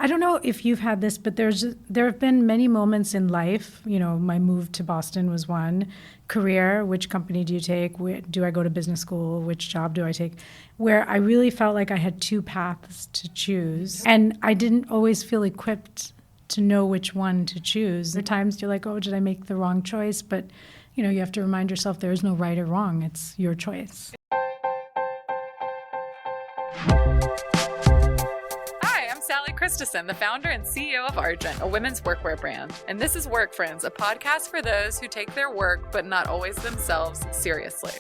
I don't know if you've had this, but there have been many moments in life. My move to Boston was one. Career, which company do you take? Do I go to business school? Which job do I take? Where I really felt like I had two paths to choose. And I didn't always feel equipped to know which one to choose. At times you're like, oh, did I make the wrong choice? But, you have to remind yourself there is no right or wrong. It's your choice. Christensen, the founder and CEO of Argent, a women's workwear brand. And this is Work Friends, a podcast for those who take their work, but not always themselves, seriously.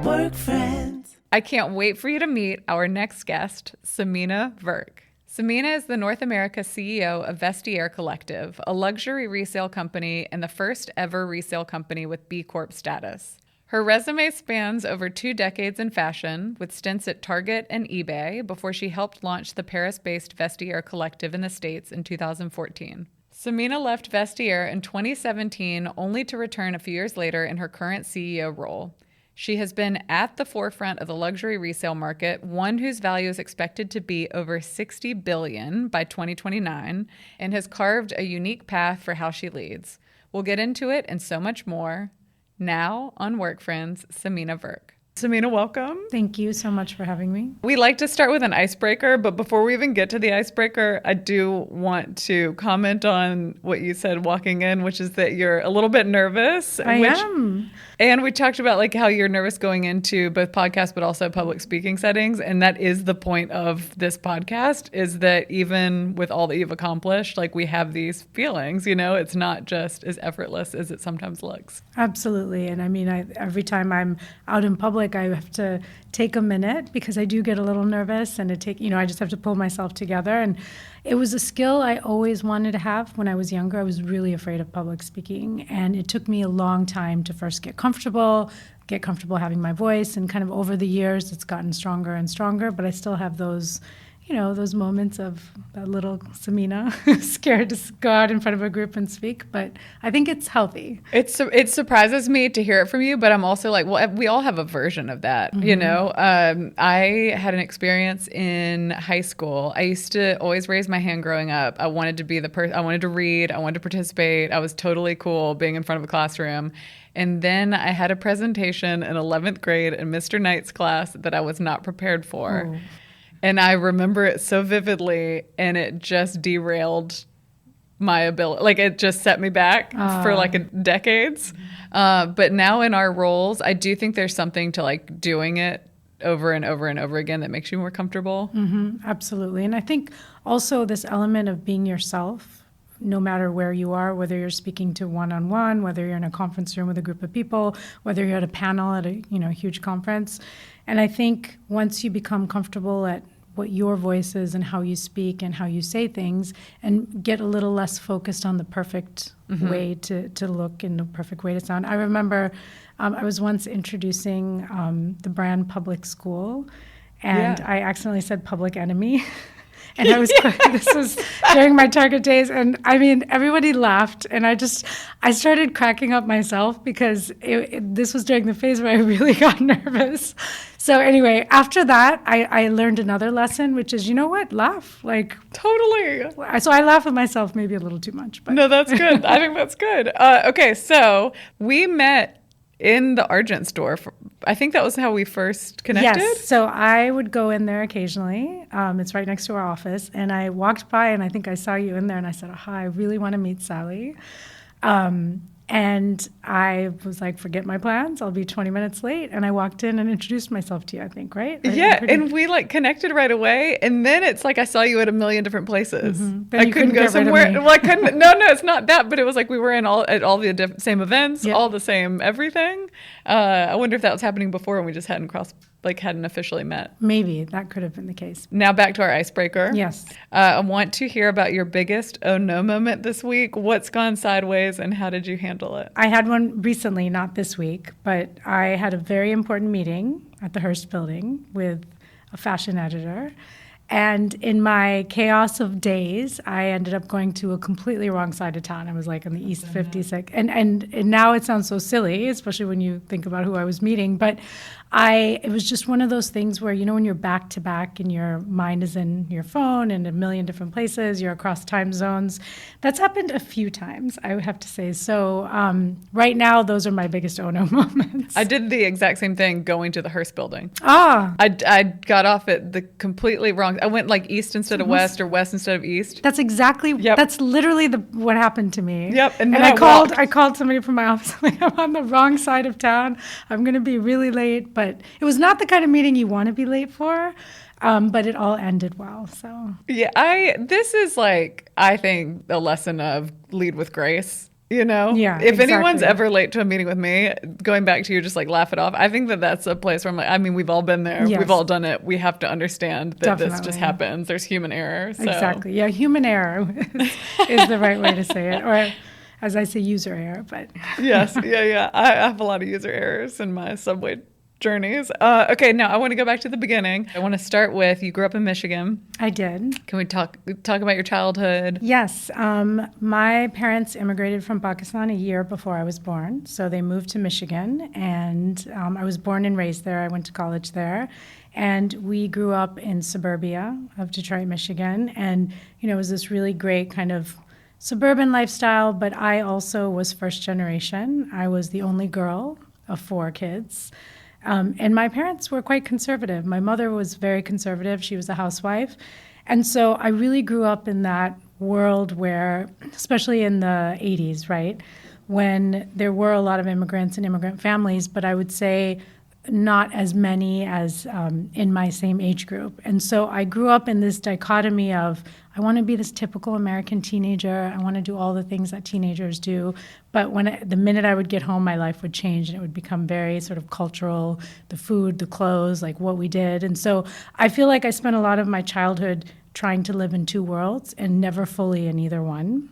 Work Friends. I can't wait for you to meet our next guest, Samina Virk. Samina is the North America CEO of Vestiaire Collective, a luxury resale company and the first ever resale company with B Corp status. Her resume spans over 2 decades in fashion, with stints at Target and eBay before she helped launch the Paris-based Vestiaire Collective in the States in 2014. Samina left Vestiaire in 2017 only to return a few years later in her current CEO role. She has been at the forefront of the luxury resale market, one whose value is expected to be over $60 billion by 2029, and has carved a unique path for how she leads. We'll get into it and so much more. Now on Work Friends, Samina Virk. Samina, welcome. Thank you so much for having me. We like to start with an icebreaker, but before we even get to the icebreaker, I do want to comment on what you said walking in, which is that you're a little bit nervous. I am. And we talked about how you're nervous going into both podcasts, but also public speaking settings. And that is the point of this podcast, is that even with all that you've accomplished, we have these feelings, it's not just as effortless as it sometimes looks. Absolutely. And I mean, every time I'm out in public, I have to take a minute because I do get a little nervous, and I just have to pull myself together. And it was a skill I always wanted to have when I was younger. I was really afraid of public speaking, and it took me a long time to first get comfortable having my voice, and kind of over the years it's gotten stronger and stronger, but I still have those moments of that little Samina scared to go out in front of a group and speak, but I think it's healthy. It surprises me to hear it from you, but I'm also we all have a version of that, I had an experience in high school. I used to always raise my hand growing up. I wanted to be I wanted to read, I wanted to participate. I was totally cool being in front of a classroom. And then I had a presentation in 11th grade in Mr. Knight's class that I was not prepared for. Oh. And I remember it so vividly, and it just derailed my ability. It just set me back for decades. But now in our roles, I do think there's something to doing it over and over and over again that makes you more comfortable. Mm-hmm, absolutely. And I think also this element of being yourself, no matter where you are, whether you're speaking to one-on-one, whether you're in a conference room with a group of people, whether you're at a panel at a huge conference. And I think once you become comfortable at what your voice is and how you speak and how you say things, and get a little less focused on the perfect way to look and the perfect way to sound. I remember I was once introducing the brand Public School, and I accidentally said Public Enemy. And this was during my Target days. And I mean, everybody laughed. And I started cracking up myself because this was during the phase where I really got nervous. So anyway, after that, I learned another lesson, which is, laugh. Totally. So I laugh at myself maybe a little too much. But. No, that's good. I think that's good. Okay, so we met in the Argent store. I think that was how we first connected. Yes. So I would go in there occasionally. It's right next to our office. And I walked by, and I think I saw you in there, and I said, hi, I really want to meet Sally. And I was like, forget my plans. I'll be 20 minutes late. And I walked in and introduced myself to you, I think, right? Yeah, and we connected right away. And then it's I saw you at a million different places. Mm-hmm. I couldn't go somewhere. Well, I couldn't. No, it's not that. But it was we were at all the same events, all the same everything. I wonder if that was happening before and we just hadn't hadn't officially met. Maybe that could have been the case. Now back to our icebreaker. Yes. I want to hear about your biggest oh no moment this week. What's gone sideways and how did you handle it? I had one recently, not this week, but I had a very important meeting at the Hearst building with a fashion editor. And in my chaos of days, I ended up going to a completely wrong side of town. I was on the East 56. And now it sounds so silly, especially when you think about who I was meeting. But it was just one of those things where, when you're back to back and your mind is in your phone and a million different places, you're across time zones. That's happened a few times, I would have to say. So right now, those are my biggest oh no moments. I did the exact same thing going to the Hearst building. I got off at the completely wrong. I went like east instead of west or west instead of east. That's exactly, that's literally what happened to me. Yep. And I called somebody from my office. I'm like, I'm on the wrong side of town. I'm going to be really late. But it was not the kind of meeting you want to be late for. But it all ended well. So yeah, this is like, I think, a lesson of lead with grace. Yeah, if anyone's ever late to a meeting with me, going back to you, just like laugh it off. I think that's a place where I'm like, we've all been there. Yes. We've all done it. We have to understand that This just happens. There's human error. So. Exactly. Yeah, human error is the right way to say it. Or as I say, user error. But yes. Yeah. I have a lot of user errors in my subway journeys. Okay, now I want to go back to the beginning. I want to start with, you grew up in Michigan. I did. Can we talk about your childhood? Yes. My parents immigrated from Pakistan a year before I was born. So they moved to Michigan, and I was born and raised there. I went to college there. And we grew up in suburbia of Detroit, Michigan. And, it was this really great kind of suburban lifestyle, but I also was first generation. I was the only girl of 4 kids. And my parents were quite conservative. My mother was very conservative. She was a housewife. And so I really grew up in that world where, especially in the 80s, right, when there were a lot of immigrants and immigrant families, but I would say not as many as in my same age group. And so I grew up in this dichotomy of, I want to be this typical American teenager. I want to do all the things that teenagers do. But the minute I would get home, my life would change and it would become very sort of cultural, the food, the clothes, like what we did. And so I feel like I spent a lot of my childhood trying to live in 2 worlds and never fully in either one,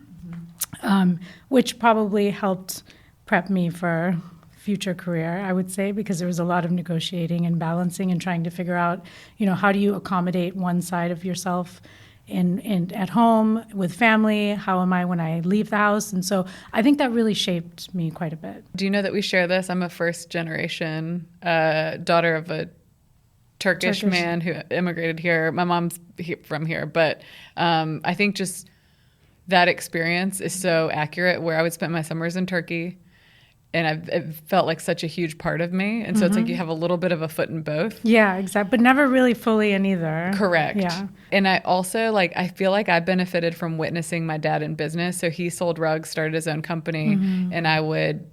which probably helped prep me for future career, I would say, because there was a lot of negotiating and balancing and trying to figure out, how do you accommodate one side of yourself in at home with family? How am I when I leave the house? And so I think that really shaped me quite a bit. Do you know that we share this? I'm a first generation daughter of a Turkish man who immigrated here. My mom's from here, but I think just that experience is so accurate, where I would spend my summers in Turkey. And it felt like such a huge part of me. And so it's like you have a little bit of a foot in both. Yeah, exactly. But never really fully in either. Correct. Yeah. And I also, I feel like I benefited from witnessing my dad in business. So he sold rugs, started his own company. And I would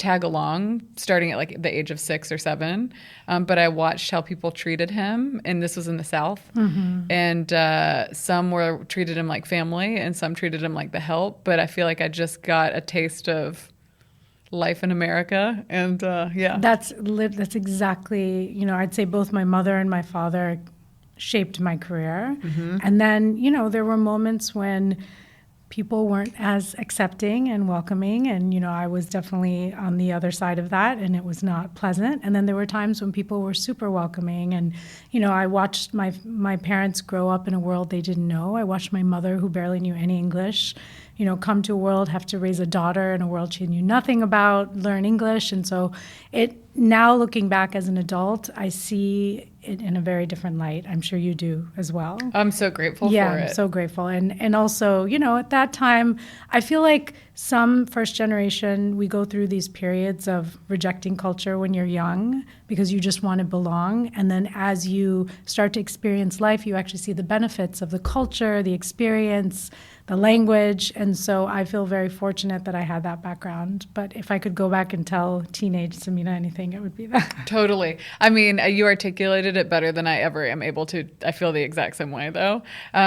tag along starting at the age of 6 or 7. But I watched how people treated him. And this was in the South. And some treated him like family and some treated him like the help. But I feel like I just got a taste of life in America. And that's exactly, I'd say both my mother and my father shaped my career. And then, there were moments when people weren't as accepting and welcoming, and I was definitely on the other side of that, and it was not pleasant. And then there were times when people were super welcoming, and I watched my parents grow up in a world they didn't know. I watched my mother, who barely knew any English, come to a world, have to raise a daughter in a world she knew nothing about, learn English. And so now looking back as an adult, I see it in a very different light. I'm sure you do as well. I'm so grateful for it. Yeah, I'm so grateful. And also, at that time, I feel like some first generation, we go through these periods of rejecting culture when you're young because you just want to belong. And then as you start to experience life, you actually see the benefits of the culture, the experience, the language. And so I feel very fortunate that I had that background. But if I could go back and tell teenage Samina anything, it would be that. Totally. I mean, you articulated it better than I ever am able to. I feel the exact same way, though.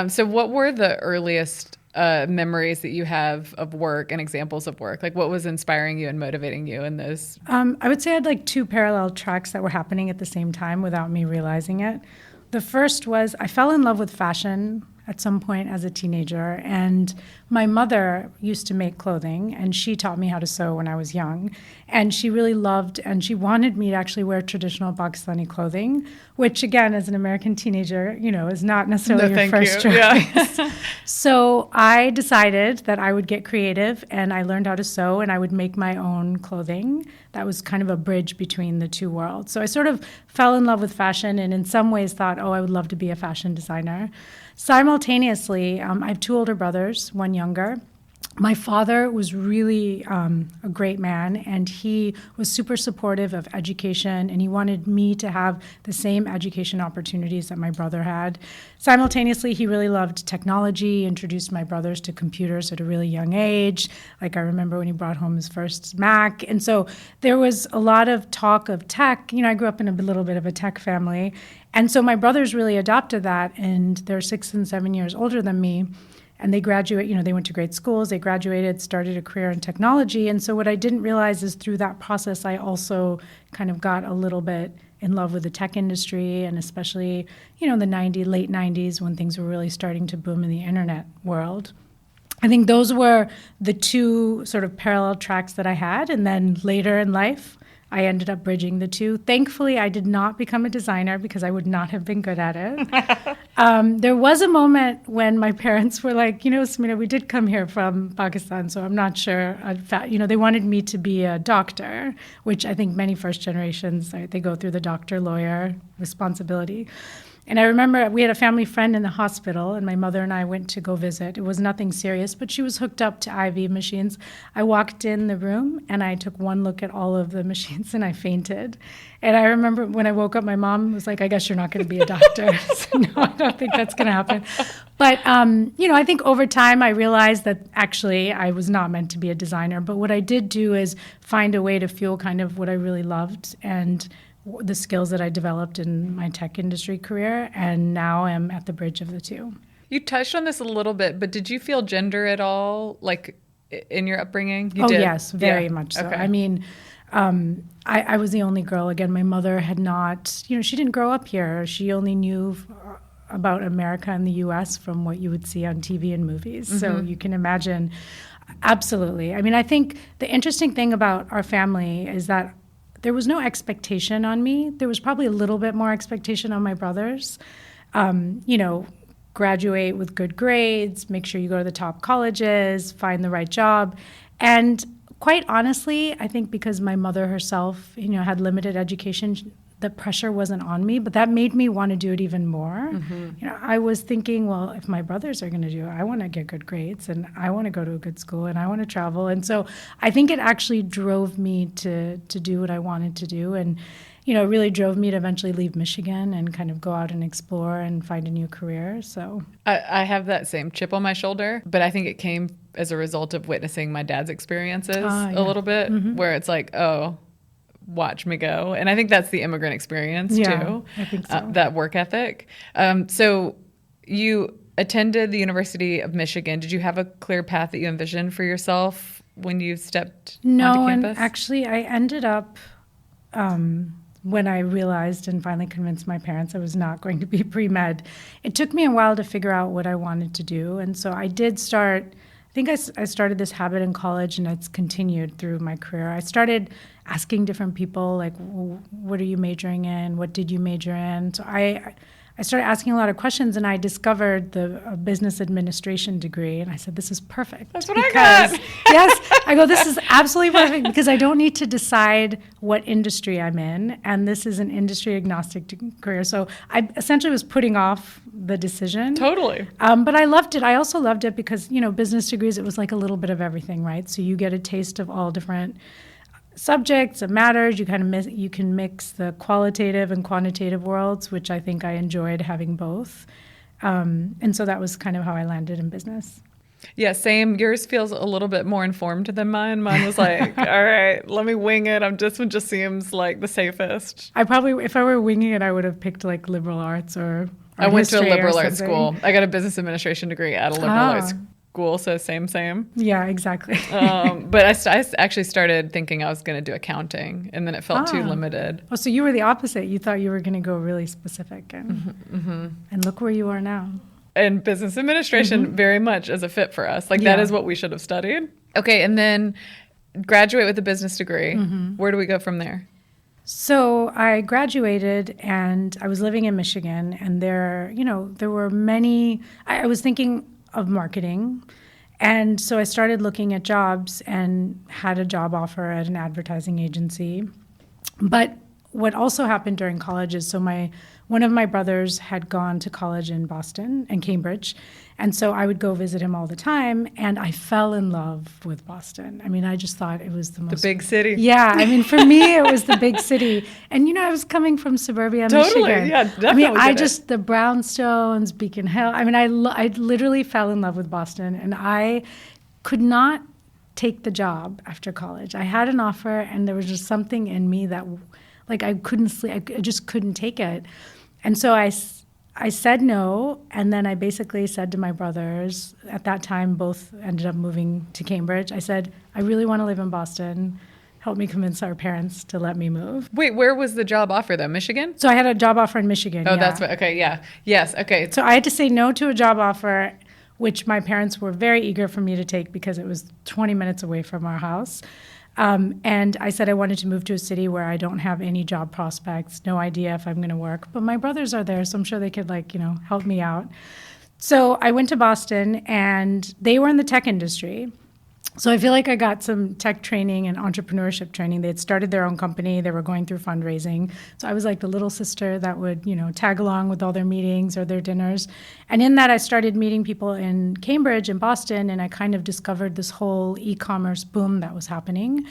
So what were the earliest memories that you have of work and examples of work? What was inspiring you and motivating you in those? I would say I had 2 parallel tracks that were happening at the same time without me realizing it. The first was I fell in love with fashion at some point as a teenager. And my mother used to make clothing, and she taught me how to sew when I was young. And she really loved, and she wanted me to actually wear traditional Pakistani clothing, which, again, as an American teenager, is not necessarily your first choice. Yeah. So I decided that I would get creative, and I learned how to sew, and I would make my own clothing. That was kind of a bridge between the two worlds. So I sort of fell in love with fashion, and in some ways thought, oh, I would love to be a fashion designer. Simultaneously, I have two older brothers, one younger. My father was really a great man, and he was super supportive of education, and he wanted me to have the same education opportunities that my brother had. Simultaneously, he really loved technology, introduced my brothers to computers at a really young age. Like, I remember when he brought home his first Mac. And so there was a lot of talk of tech. I grew up in a little bit of a tech family. And so my brothers really adopted that, and they're 6 and 7 years older than me. And they graduate, they went to great schools, they graduated, started a career in technology. And so what I didn't realize is through that process, I also kind of got a little bit in love with the tech industry, and especially, in the late 90s when things were really starting to boom in the internet world. I think those were the two sort of parallel tracks that I had. And then later in life, I ended up bridging the two. Thankfully, I did not become a designer because I would not have been good at it. There was a moment when my parents were like, Samina, we did come here from Pakistan, so I'm not sure. They wanted me to be a doctor, which I think many first generations, they go through the doctor-lawyer responsibility. And I remember we had a family friend in the hospital, and my mother and I went to go visit. It was nothing serious, but she was hooked up to IV machines. I walked in the room, and I took one look at all of the machines, and I fainted. And I remember when I woke up, my mom was like, I guess you're not going to be a doctor. So, no, I don't think that's going to happen. But, I think over time I realized that actually I was not meant to be a designer. But what I did do is find a way to fuel kind of what I really loved and the skills that I developed in my tech industry career, and now I'm at the bridge of the two. You touched on this a little bit, but did you feel gender at all, like in your upbringing? You did? Yes, very much so. Okay. I mean, I was the only girl. Again, my mother had not, she didn't grow up here. She only knew about America and the U.S. from what you would see on TV and movies. Mm-hmm. So you can imagine, absolutely. I mean, I think the interesting thing about our family is that there was no expectation on me. There was probably a little bit more expectation on my brothers. Graduate with good grades, make sure you go to the top colleges, find the right job. And quite honestly, I think because my mother herself, had limited education, the pressure wasn't on me, but that made me want to do it even more. Mm-hmm. I was thinking, well, if my brothers are going to do it, I want to get good grades, and I want to go to a good school, and I want to travel. And so I think it actually drove me to do what I wanted to do, and it really drove me to eventually leave Michigan and kind of go out and explore and find a new career. So I have that same chip on my shoulder, but I think it came as a result of witnessing my dad's experiences a little bit, mm-hmm. where it's like, oh, watch me go. And I think that's the immigrant experience too. I think so. That work ethic. So you attended the University of Michigan. Did you have a clear path that you envisioned for yourself when you stepped onto campus? And actually I ended up, when I realized and finally convinced my parents I was not going to be pre-med, it took me a while to figure out what I wanted to do. And so I did start, I think I started this habit in college, and it's continued through my career. I started asking different people, like, what are you majoring in? What did you major in? So I started asking a lot of questions, and I discovered the business administration degree, and I said, this is perfect. That's what I got. Yes, I go, this is absolutely perfect because I don't need to decide what industry I'm in, and this is an industry agnostic career. So I essentially was putting off the decision. Totally. But I loved it. I also loved it because, business degrees, it was like a little bit of everything, right? So you get a taste of all different subjects and matters. You you can mix the qualitative and quantitative worlds, which I think I enjoyed having both. And so that was kind of how I landed in business. Yeah, same. Yours feels a little bit more informed than mine. Mine was like, all right, let me wing it. This one just seems like the safest. I probably, if I were winging it, I would have picked like liberal arts or I went to a liberal arts school. I got a business administration degree at a liberal arts school, so same. Yeah, exactly. But I actually started thinking I was going to do accounting, and then it felt too limited. Oh, so you were the opposite. You thought you were going to go really specific, and look where you are now. And business administration very much as a fit for us. Like that is what we should have studied. Okay, and then graduate with a business degree. Where do we go from there? So I graduated and I was living in Michigan, and there were many, I was thinking of marketing. And so I started looking at jobs and had a job offer at an advertising agency. But what also happened during college is one of my brothers had gone to college in Boston and Cambridge. And so I would go visit him all the time, and I fell in love with Boston. I mean, I just thought it was the most... The big city. Yeah, I mean, for me, it was the big city. And, I was coming from suburbia, Michigan. Yeah, definitely. I mean, the brownstones, Beacon Hill. I mean, I literally fell in love with Boston, and I could not take the job after college. I had an offer, and there was just something in me that, like, I couldn't sleep. I just couldn't take it. And so I said no, and then I basically said to my brothers, at that time both ended up moving to Cambridge, I said, I really want to live in Boston. Help me convince our parents to let me move. Wait, where was the job offer though? Michigan? So I had a job offer in Michigan. Oh, that's what, okay, yeah. Yes, okay. So I had to say no to a job offer, which my parents were very eager for me to take because it was 20 minutes away from our house. And I said I wanted to move to a city where I don't have any job prospects, no idea if I'm going to work. But my brothers are there, so I'm sure they could, help me out. So I went to Boston, and they were in the tech industry. So I feel like I got some tech training and entrepreneurship training. They had started their own company. They were going through fundraising. So I was like the little sister that would, tag along with all their meetings or their dinners. And in that, I started meeting people in Cambridge and Boston, and I kind of discovered this whole e-commerce boom that was happening.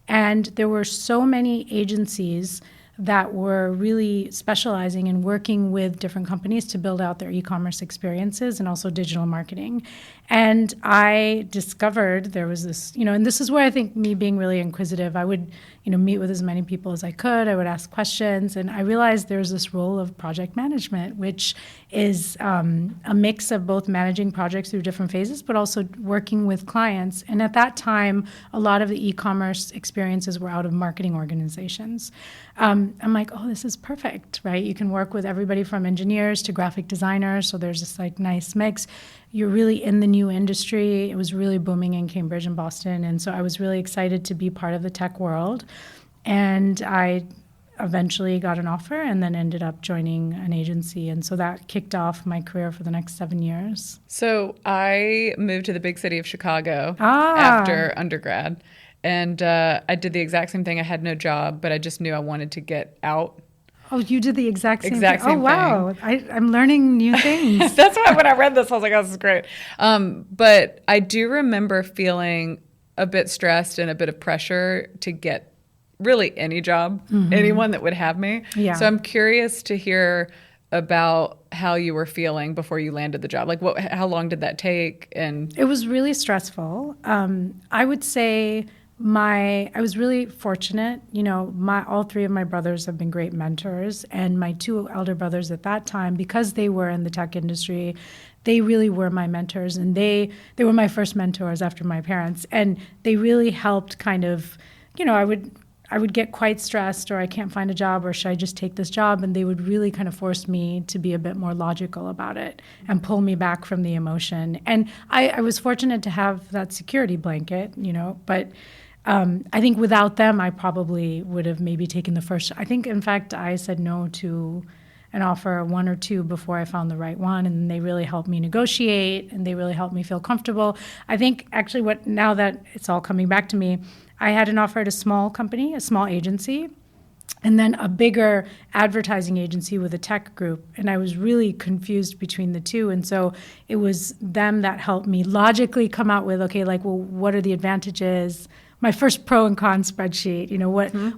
And there were so many agencies that were really specializing in working with different companies to build out their e-commerce experiences and also digital marketing. And I discovered there was this, and this is where I think me being really inquisitive, I would, meet with as many people as I could. I would ask questions. And I realized there's this role of project management, which is a mix of both managing projects through different phases, but also working with clients. And at that time, a lot of the e-commerce experiences were out of marketing organizations. I'm like, oh, this is perfect, right? You can work with everybody from engineers to graphic designers. So there's this nice mix. You're really in the new industry. It was really booming in Cambridge and Boston. And so I was really excited to be part of the tech world. And I eventually got an offer and then ended up joining an agency. And so that kicked off my career for the next 7 years. So I moved to the big city of Chicago after undergrad. And I did the exact same thing. I had no job, but I just knew I wanted to get out. Oh, you did the exact same thing? Oh, wow. I'm learning new things. That's why when I read this, I was like, oh, this is great. But I do remember feeling a bit stressed and a bit of pressure to get really any job, anyone that would have me. Yeah. So I'm curious to hear about how you were feeling before you landed the job. Like, how long did that take? And it was really stressful. I would say I was really fortunate. All three of my brothers have been great mentors, and my two elder brothers at that time, because they were in the tech industry, they really were my mentors, and they were my first mentors after my parents, and they really helped kind of, I would get quite stressed, or I can't find a job, or should I just take this job? And they would really kind of force me to be a bit more logical about it and pull me back from the emotion. And I was fortunate to have that security blanket, but I think without them, I probably would have maybe taken the first. I think, in fact, I said no to an offer, one or two, before I found the right one, and they really helped me negotiate, and they really helped me feel comfortable. I think, actually, now that it's all coming back to me, I had an offer at a small company, a small agency, and then a bigger advertising agency with a tech group. And I was really confused between the two. And so it was them that helped me logically come out with, okay, what are the advantages? My first pro and con spreadsheet,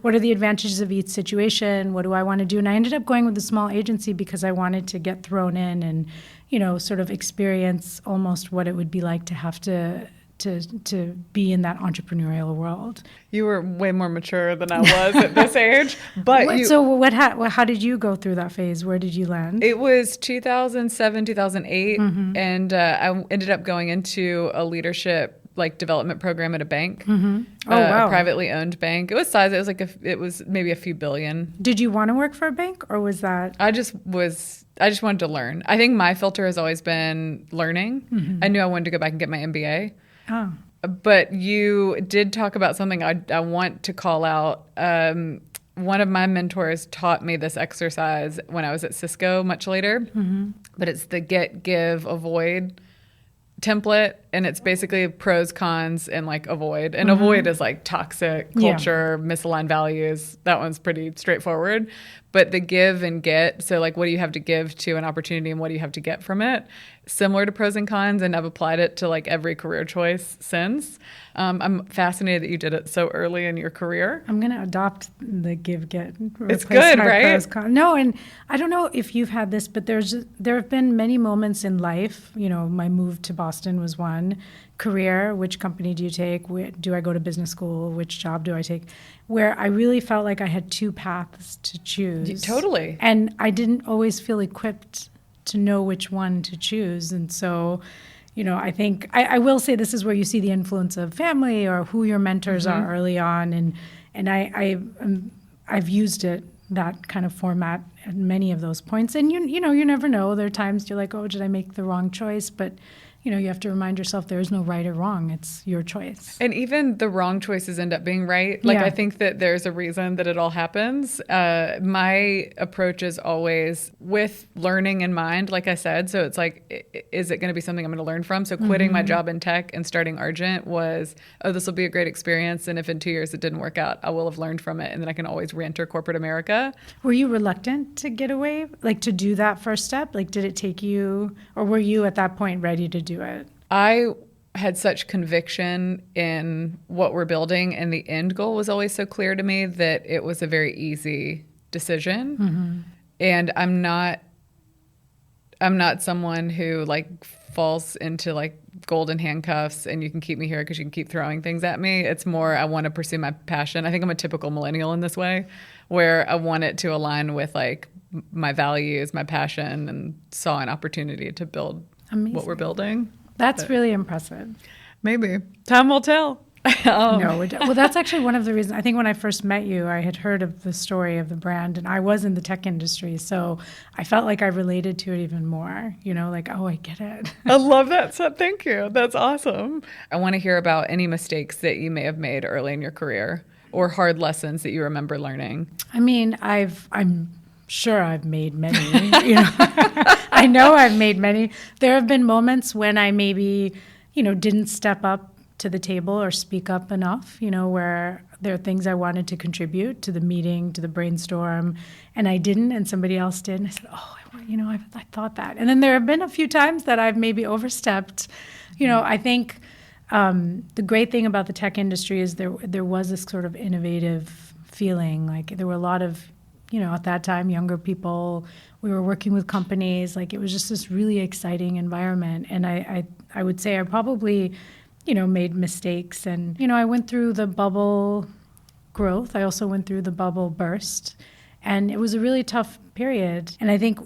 what are the advantages of each situation? What do I want to do? And I ended up going with a small agency because I wanted to get thrown in and, sort of experience almost what it would be like to have to be in that entrepreneurial world. You were way more mature than I was at this age. But how did you go through that phase? Where did you land? It was 2007, 2008, and I ended up going into a leadership like development program at a bank, Oh, wow. a privately owned bank. It was size. It was like it was maybe a few billion. Did you want to work for a bank, or was that? I just wanted to learn. I think my filter has always been learning. I knew I wanted to go back and get my MBA. Oh. But you did talk about something I want to call out. One of my mentors taught me this exercise when I was at Cisco much later, but it's the get, give, avoid template, and it's basically pros, cons, and like avoid. And avoid is like toxic culture, misaligned values. That one's pretty straightforward. But the give and get, so like what do you have to give to an opportunity and what do you have to get from it? Similar to pros and cons, and I've applied it to like every career choice since. I'm fascinated that you did it so early in your career. I'm going to adopt the give, get. It's good, right? Pros, cons. No, and I don't know if you've had this, but there have been many moments in life. You know, my move to Boston was one. Career, which company do you take? Do I go to business school? Which job do I take? Where I really felt like I had two paths to choose. Totally. And I didn't always feel equipped to know which one to choose. And so, you know, I think I will say this is where you see the influence of family or who your mentors are early on. And I've used that kind of format at many of those points. And you know, you never know. There are times you're like, oh, did I make the wrong choice? But you know, you have to remind yourself there is no right or wrong. It's your choice. And even the wrong choices end up being right. Like, I think that there's a reason that it all happens. My approach is always with learning in mind, like I said. So it's like, is it going to be something I'm going to learn from? So quitting my job in tech and starting Argent was, oh, this will be a great experience. And if in 2 years it didn't work out, I will have learned from it. And then I can always re-enter corporate America. Were you reluctant to get away, like to do that first step? Like, did it take you, or were you at that point ready to do it? I had such conviction in what we're building, and the end goal was always so clear to me that it was a very easy decision. And I'm not someone who like falls into like golden handcuffs and you can keep me here because you can keep throwing things at me. It's more I want to pursue my passion. I think I'm a typical millennial in this way, where I want it to align with like my values, my passion, and saw an opportunity to build what we're building. That's really impressive. Maybe. Time will tell. No, well, that's actually one of the reasons. I think when I first met you, I had heard of the story of the brand, and I was in the tech industry, so I felt like I related to it even more. You know, like, oh, I get it. I love that. So thank you. That's awesome. I want to hear about any mistakes that you may have made early in your career or hard lessons that you remember learning. I mean, I'm sure I've made many. You know, I know I've made many. There have been moments when I maybe, you know, didn't step up to the table or speak up enough, you know, where there are things I wanted to contribute to the meeting, to the brainstorm, and I didn't, and somebody else did. And I said, oh, I thought that. And then there have been a few times that I've maybe overstepped. You know, I think the great thing about the tech industry is there was this sort of innovative feeling. Like there were a lot of, you know, at that time, younger people. We were working with companies. Like it was just this really exciting environment. And I would say I probably, you know, made mistakes. And, you know, I went through the bubble growth. I also went through the bubble burst. And it was a really tough period. And I think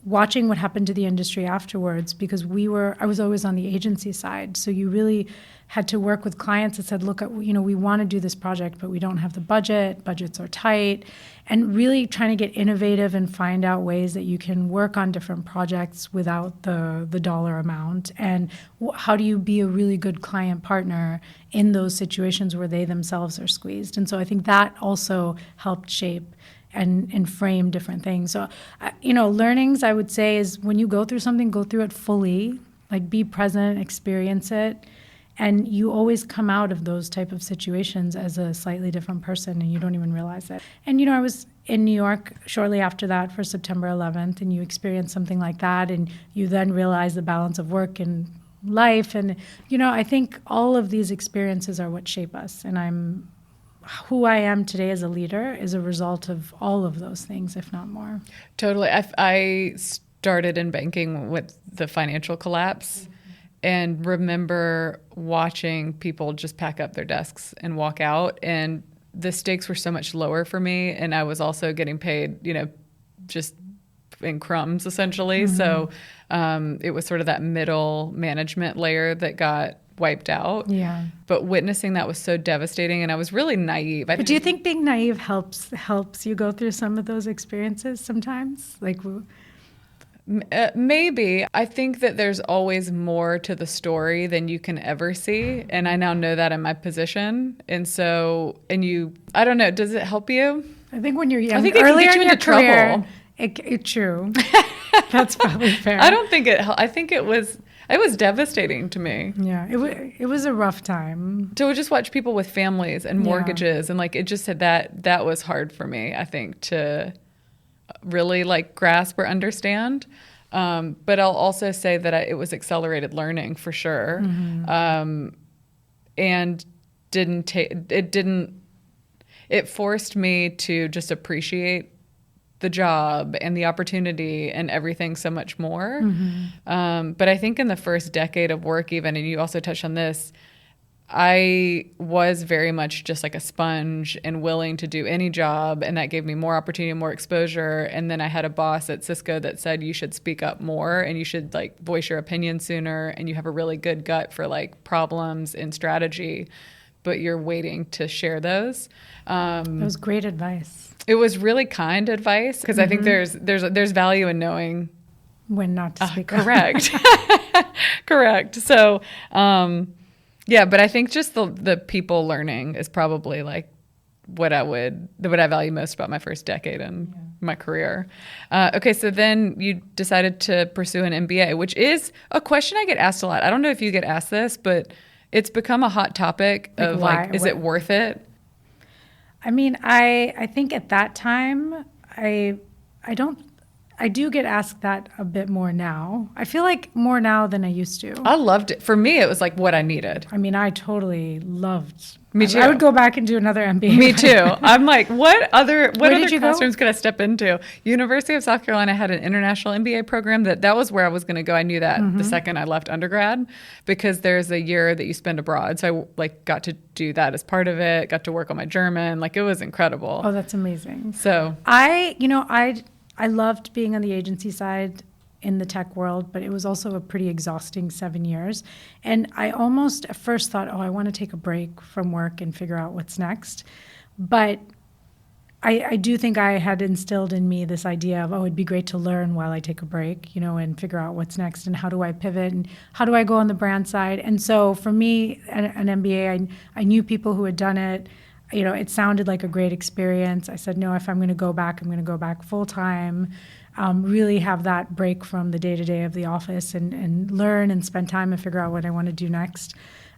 watching what happened to the industry afterwards, because I was always on the agency side. So you really had to work with clients that said, look, you know, we want to do this project, but we don't have the budget. Budgets are tight. And really trying to get innovative and find out ways that you can work on different projects without the dollar amount. And how do you be a really good client partner in those situations where they themselves are squeezed? And so I think that also helped shape and frame different things. So, you know, learnings, I would say, is when you go through something, go through it fully, like be present, experience it. And you always come out of those type of situations as a slightly different person, and you don't even realize it. And, you know, I was in New York shortly after that for September 11th, and you experience something like that, and you then realize the balance of work and life. And, you know, I think all of these experiences are what shape us. And who I am today as a leader is a result of all of those things, if not more. Totally. I started in banking with the financial collapse and remember watching people just pack up their desks and walk out. And the stakes were so much lower for me. And I was also getting paid, you know, just in crumbs, essentially. So it was sort of that middle management layer that got wiped out. Yeah. But witnessing that was so devastating, and I was really naive. But do you think being naive helps you go through some of those experiences sometimes? Like, maybe. I think that there's always more to the story than you can ever see. And I now know that in my position. And so, I don't know, does it help you? I think when you're young, I think it can get you into trouble. It's true. That's probably fair. I don't think I think it was devastating to me. Yeah, it was a rough time. To just watch people with families and mortgages and like, it just said that was hard for me, I think, to really like grasp or understand. But I'll also say that it was accelerated learning for sure. Mm-hmm. And it forced me to just appreciate the job and the opportunity and everything so much more. Mm-hmm. But I think in the first decade of work even, and you also touched on this, I was very much just like a sponge and willing to do any job, and that gave me more opportunity, more exposure. And then I had a boss at Cisco that said you should speak up more and you should like voice your opinion sooner, and you have a really good gut for like problems and strategy, but you're waiting to share those. That was great advice. It was really kind advice because I think there's value in knowing when not to speak up. Correct. Correct. So, yeah, but I think just the people learning is probably like what I value most about my first decade in my career. Okay, so then you decided to pursue an MBA, which is a question I get asked a lot. I don't know if you get asked this, but it's become a hot topic of like, is it worth it? I mean, I think at that time, I do get asked that a bit more now. I feel like more now than I used to. I loved it. For me, it was like what I needed. I mean, I totally loved. Me too. I would go back and do another MBA. Me too. I'm like, what other classrooms go? could I step into? University of South Carolina had an international MBA program that was where I was going to go. I knew that the second I left undergrad, because there's a year that you spend abroad. So I like got to do that as part of it. Got to work on my German. Like, it was incredible. Oh, that's amazing. So I loved being on the agency side in the tech world, but it was also a pretty exhausting 7 years. And I almost at first thought, I want to take a break from work and figure out what's next. But I do think I had instilled in me this idea of, it'd be great to learn while I take a break, and figure out what's next and how do I pivot and how do I go on the brand side. And so for me, an MBA, I knew people who had done it. It sounded like a great experience. I said, no, if I'm going to go back, I'm going to go back full time, really have that break from the day-to-day of the office and learn and spend time and figure out what I want to do next.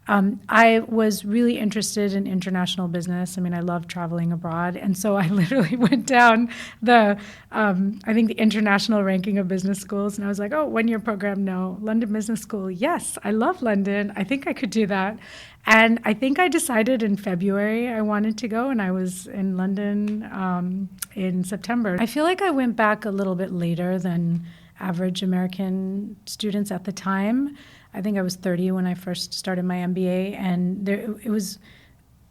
I was really interested in international business. I mean, I love traveling abroad. And so I literally went down the international ranking of business schools. And I was like, 1-year program, no. London Business School, yes. I love London. I think I could do that. And I think I decided in February I wanted to go, and I was in London in September. I feel like I went back a little bit later than average American students at the time. I think I was 30 when I first started my MBA, and it was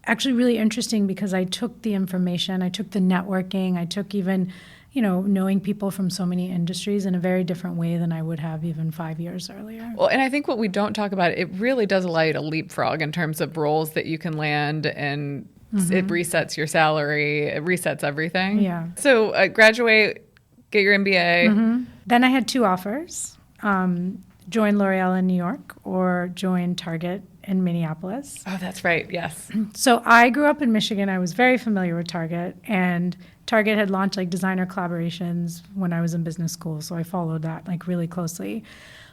actually really interesting because I took the information, I took the networking, I took even, knowing people from so many industries in a very different way than I would have even 5 years earlier. Well, and I think what we don't talk about, it really does allow you to leapfrog in terms of roles that you can land, and it resets your salary, it resets everything. Yeah. So graduate, get your MBA. Then I had 2 offers. Join L'Oreal in New York or join Target in Minneapolis. Oh, that's right. Yes. So I grew up in Michigan. I was very familiar with Target, and Target had launched like designer collaborations when I was in business school. So I followed that like really closely.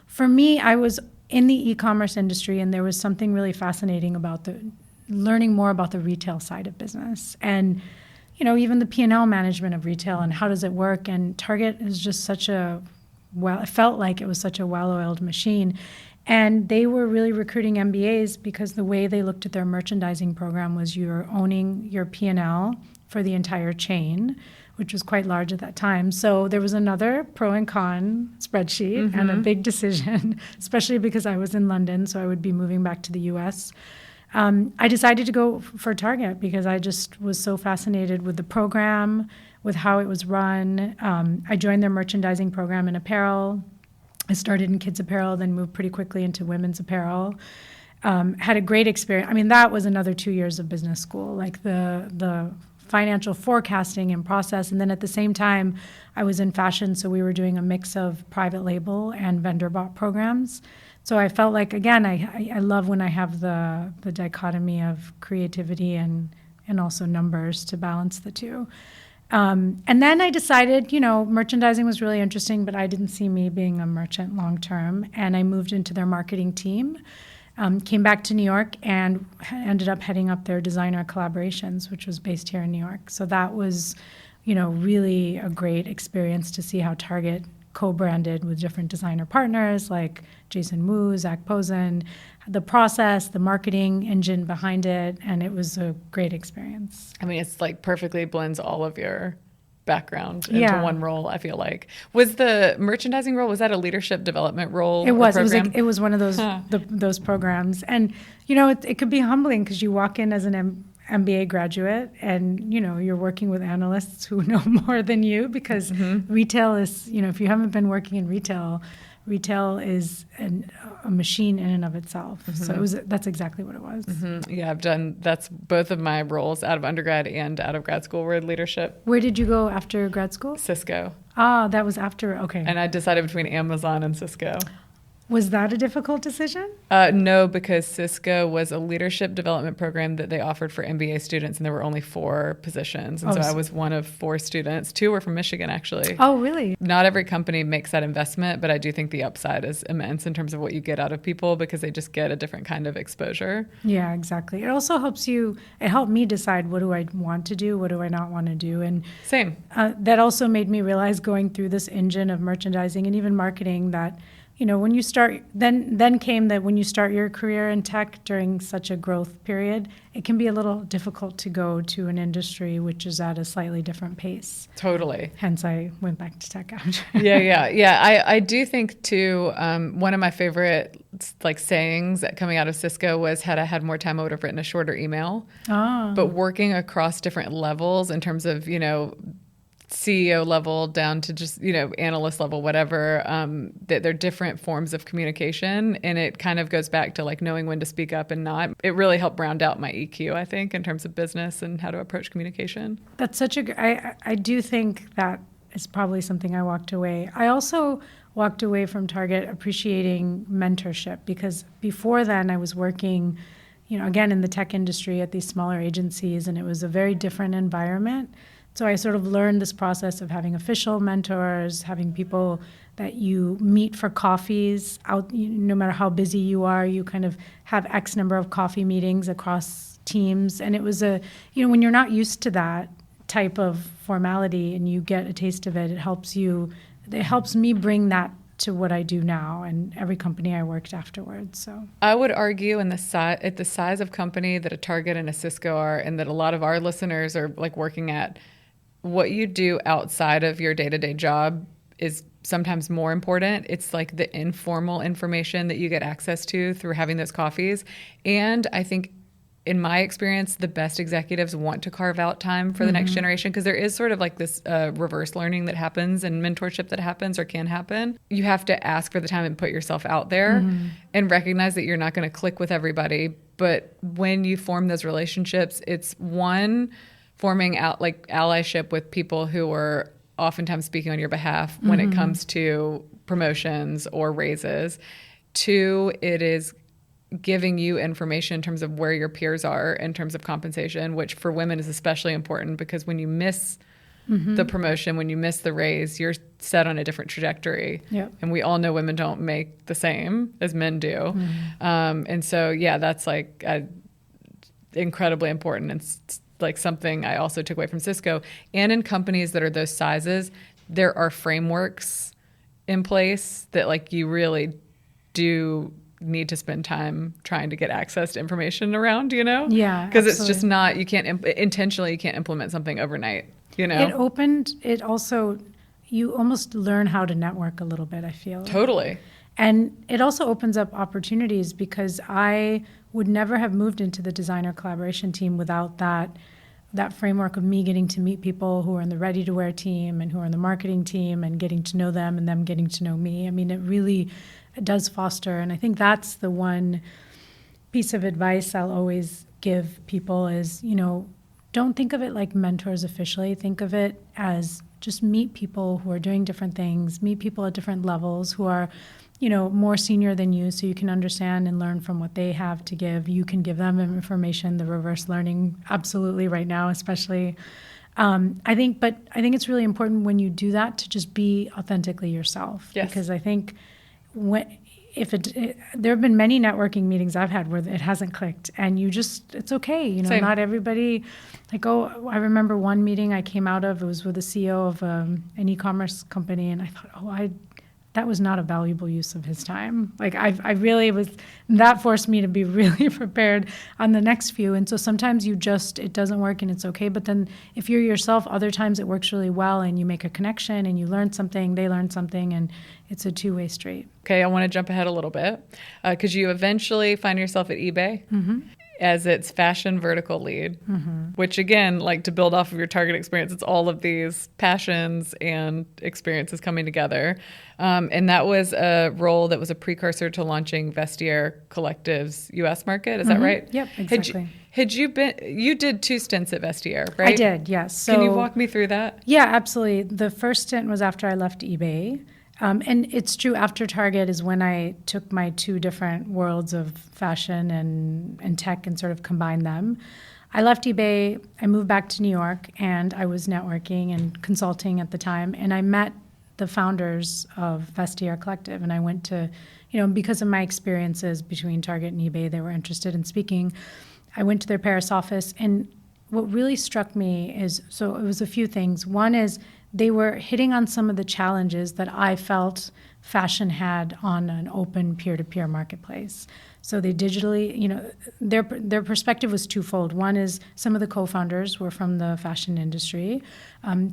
For me, I was in the e-commerce industry, and there was something really fascinating about learning more about the retail side of business. And even the P&L management of retail and how does it work. And Target is just it felt like it was such a well-oiled machine. And they were really recruiting MBAs because the way they looked at their merchandising program was you're owning your P&L for the entire chain, which was quite large at that time. So there was another pro and con spreadsheet and a big decision, especially because I was in London, so I would be moving back to the US. I decided to go for Target because I just was so fascinated with the program, with how it was run. I joined their merchandising program in apparel. I started in kids apparel, then moved pretty quickly into women's apparel. Had a great experience. I mean, that was another 2 years of business school, like the financial forecasting and process. And then at the same time, I was in fashion, so we were doing a mix of private label and vendor bought programs. So I felt like, again, I love when I have the dichotomy of creativity and also numbers to balance the two. And then I decided, merchandising was really interesting, but I didn't see me being a merchant long term. And I moved into their marketing team, came back to New York, and ended up heading up their designer collaborations, which was based here in New York. So that was, really a great experience to see how Target co-branded with different designer partners like Jason Wu, Zach Posen, the process, the marketing engine behind it, and it was a great experience. I mean, it's like perfectly blends all of your background into one role, I feel like. Was the merchandising role, was that a leadership development role? It was. It was one of those those programs. And, it could be humbling because you walk in as an MBA graduate and, you're working with analysts who know more than you because retail is, if you haven't been working in retail is a machine in and of itself. So that's exactly what it was. Yeah, that's both of my roles out of undergrad and out of grad school were leadership. Where did you go after grad school? Cisco. Ah, that was after, okay. And I decided between Amazon and Cisco. Was that a difficult decision? No, because Cisco was a leadership development program that they offered for MBA students, and there were only 4 positions. And so I was one of 4 students. 2 were from Michigan, actually. Oh, really? Not every company makes that investment, but I do think the upside is immense in terms of what you get out of people because they just get a different kind of exposure. Yeah, exactly. It also it helped me decide what do I want to do, what do I not want to do. And same. That also made me realize going through this engine of merchandising and even marketing that when you start, then came that when you start your career in tech during such a growth period, it can be a little difficult to go to an industry which is at a slightly different pace. Totally. Hence, I went back to tech after. Yeah. I do think too. One of my favorite sayings coming out of Cisco was, "Had I had more time, I would have written a shorter email." But working across different levels in terms of CEO level down to just, analyst level, whatever, that they're different forms of communication. And it kind of goes back to knowing when to speak up and not. It really helped round out my EQ, I think, in terms of business and how to approach communication. That's I do think that is probably something I walked away. I also walked away from Target appreciating mentorship because before then I was working, again, in the tech industry at these smaller agencies, and it was a very different environment. So I sort of learned this process of having official mentors, having people that you meet for coffees out, no matter how busy you are, you kind of have X number of coffee meetings across teams. And it was when you're not used to that type of formality and you get a taste of it, it helps me bring that to what I do now and every company I worked afterwards. So I would argue at the size of company that a Target and a Cisco are, and that a lot of our listeners are working at, what you do outside of your day-to-day job is sometimes more important. It's the informal information that you get access to through having those coffees. And I think in my experience, the best executives want to carve out time for the next generation because there is sort of this reverse learning that happens and mentorship that happens or can happen. You have to ask for the time and put yourself out there and recognize that you're not going to click with everybody. But when you form those relationships, it's one, forming out allyship with people who are oftentimes speaking on your behalf when it comes to promotions or raises. 2, it is giving you information in terms of where your peers are in terms of compensation, which for women is especially important because when you miss the promotion, when you miss the raise, you're set on a different trajectory. Yep. And we all know women don't make the same as men do. And so, that's incredibly important. It's something I also took away from Cisco. And in companies that are those sizes, there are frameworks in place that you really do need to spend time trying to get access to information around, Yeah, because it's just not, you can't implement something overnight, It also, you almost learn how to network a little bit, I feel. Totally. And it also opens up opportunities because I would never have moved into the designer collaboration team without that framework of me getting to meet people who are in the ready-to-wear team and who are in the marketing team and getting to know them and them getting to know me. I mean, it really does foster. And I think that's the one piece of advice I'll always give people is, don't think of it like mentors officially. Think of it as just meet people who are doing different things, meet people at different levels who are, more senior than you, so you can understand and learn from what they have to give. You can give them information, the reverse learning, absolutely right now, especially. I think it's really important when you do that to just be authentically yourself. Yes. Because I think there have been many networking meetings I've had where it hasn't clicked, and it's okay. Same. Not everybody, I remember one meeting I came out of, it was with the CEO of an e-commerce company, and I thought, that was not a valuable use of his time. I really was, that forced me to be really prepared on the next few. And so sometimes it doesn't work and it's okay. But then if you're yourself, other times it works really well and you make a connection and you learn something, they learn something, and it's a two-way street. Okay, I want to jump ahead a little bit because you eventually find yourself at eBay as its fashion vertical lead, which again, to build off of your Target experience, it's all of these passions and experiences coming together. And that was a role that was a precursor to launching Vestiaire Collective's U.S. market. Is that right? Yep, exactly. You did 2 stints at Vestiaire, right? I did, yes. So, can you walk me through that? Yeah, absolutely. The first stint was after I left eBay. And it's true, after Target is when I took my 2 different worlds of fashion and tech and sort of combined them. I left eBay, I moved back to New York, and I was networking and consulting at the time, and I met the founders of Vestiaire Collective, and I went to, because of my experiences between Target and eBay, they were interested in speaking. I went to their Paris office, and what really struck me is, so it was a few things. One is they were hitting on some of the challenges that I felt fashion had on an open peer-to-peer marketplace. So they digitally, their perspective was twofold. One is some of the co-founders were from the fashion industry.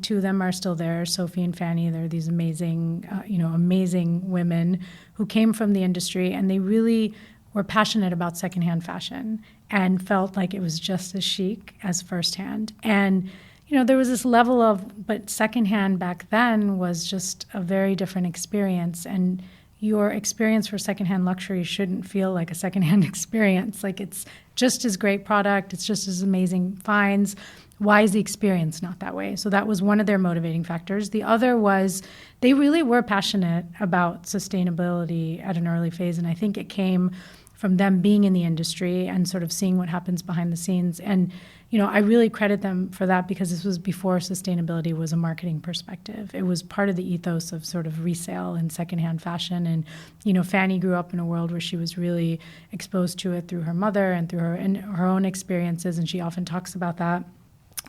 2 of them are still there, Sophie and Fanny. They're these amazing, amazing women who came from the industry, and they really were passionate about secondhand fashion and felt like it was just as chic as firsthand. And there was this level but secondhand back then was just a very different experience. And your experience for secondhand luxury shouldn't feel like a secondhand experience. It's just as great product. It's just as amazing finds. Why is the experience not that way? So that was one of their motivating factors. The other was they really were passionate about sustainability at an early phase. And I think it came from them being in the industry and sort of seeing what happens behind the scenes. And I really credit them for that because this was before sustainability was a marketing perspective. It was part of the ethos of sort of resale and secondhand fashion. And, Fanny grew up in a world where she was really exposed to it through her mother and through her own experiences, and she often talks about that.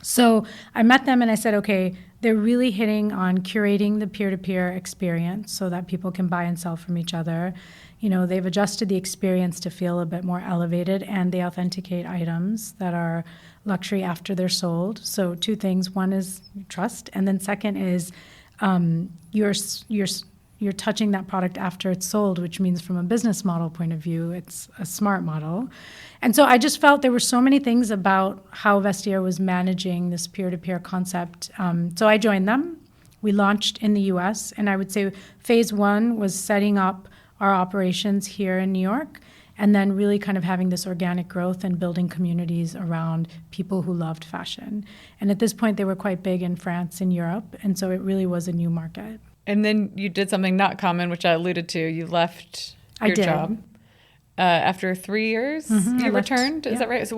So I met them and I said, okay, they're really hitting on curating the peer-to-peer experience so that people can buy and sell from each other. They've adjusted the experience to feel a bit more elevated, and they authenticate items that are luxury after they're sold. So 2 things. One is trust, and then second is you're touching that product after it's sold, which means from a business model point of view, it's a smart model. And so I just felt there were so many things about how Vestiaire was managing this peer-to-peer concept. So I joined them. We launched in the U.S., and I would say phase 1 was setting up our operations here in New York, and then really kind of having this organic growth and building communities around people who loved fashion. And at this point, they were quite big in France and Europe, and so it really was a new market. And then you did something not common, which I alluded to. You left your job. After 3 years, you returned? Is that right? So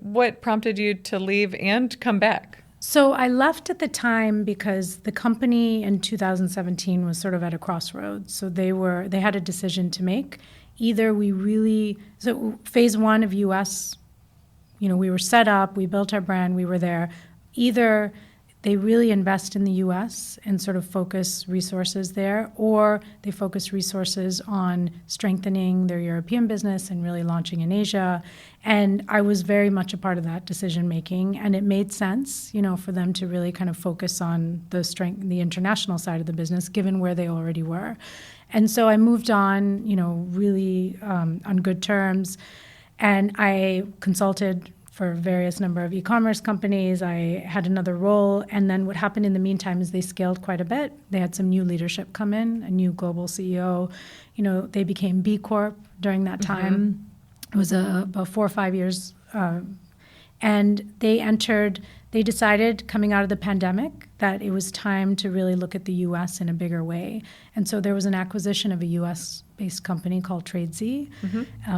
what prompted you to leave and come back? So I left at the time because the company in 2017 was sort of at a crossroads. So they had a decision to make. Either so phase 1 of US, we were set up, we built our brand, we were there. Either they really invest in the US and sort of focus resources there, or they focus resources on strengthening their European business and really launching in Asia. And I was very much a part of that decision making, and it made sense, for them to really kind of focus on the international side of the business, given where they already were. And so I moved on, really on good terms, and I consulted for various number of e-commerce companies. I had another role, and then what happened in the meantime is they scaled quite a bit. They had some new leadership come in, a new global CEO. They became B Corp during that time. It was about 4 or 5 years. And they decided coming out of the pandemic that it was time to really look at the U.S. in a bigger way. And so there was an acquisition of a U.S.-based company called TradeZ,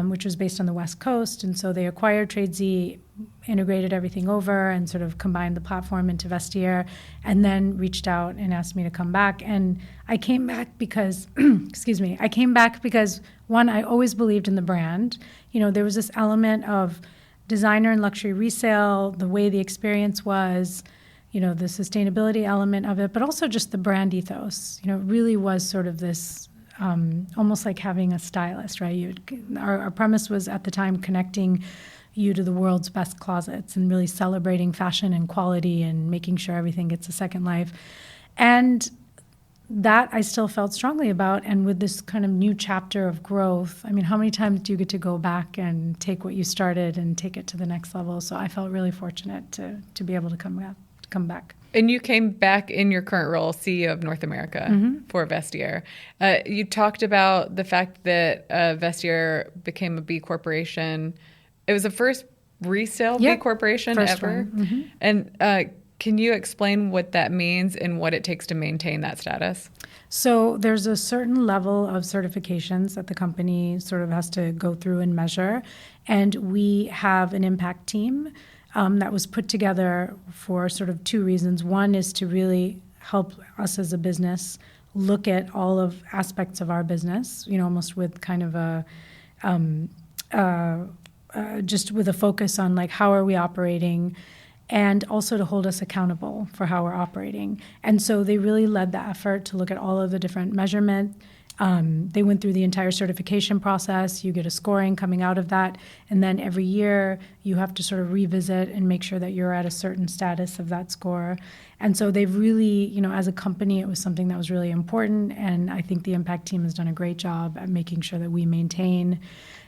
which was based on the West Coast. And so they acquired TradeZ, integrated everything over, and sort of combined the platform into Vestiaire, and then reached out and asked me to come back. And I came back because, one, I always believed in the brand. There was this element of designer and luxury resale, the way the experience was, the sustainability element of it, but also just the brand ethos. It really was sort of this almost like having a stylist, right? Our premise was at the time connecting you to the world's best closets and really celebrating fashion and quality and making sure everything gets a second life. And that I still felt strongly about. And with this kind of new chapter of growth, how many times do you get to go back and take what you started and take it to the next level? So I felt really fortunate to be able to come back. And you came back in your current role, CEO of North America for Vestiaire. You talked about the fact that Vestiaire became a B corporation. It was the first resale B corporation ever. And can you explain what that means and what it takes to maintain that status? So there's a certain level of certifications that the company sort of has to go through and measure. And we have an impact team that was put together for sort of two reasons. One is to really help us as a business look at all of aspects of our business, almost with kind of just with a focus on like how are we operating, and also to hold us accountable for how we're operating. And so they really led the effort to look at all of the different measurement. They went through the entire certification process. You get a scoring coming out of that. And then every year you have to sort of revisit and make sure that you're at a certain status of that score. And so they've really, as a company, it was something that was really important. And I think the impact team has done a great job at making sure that we maintain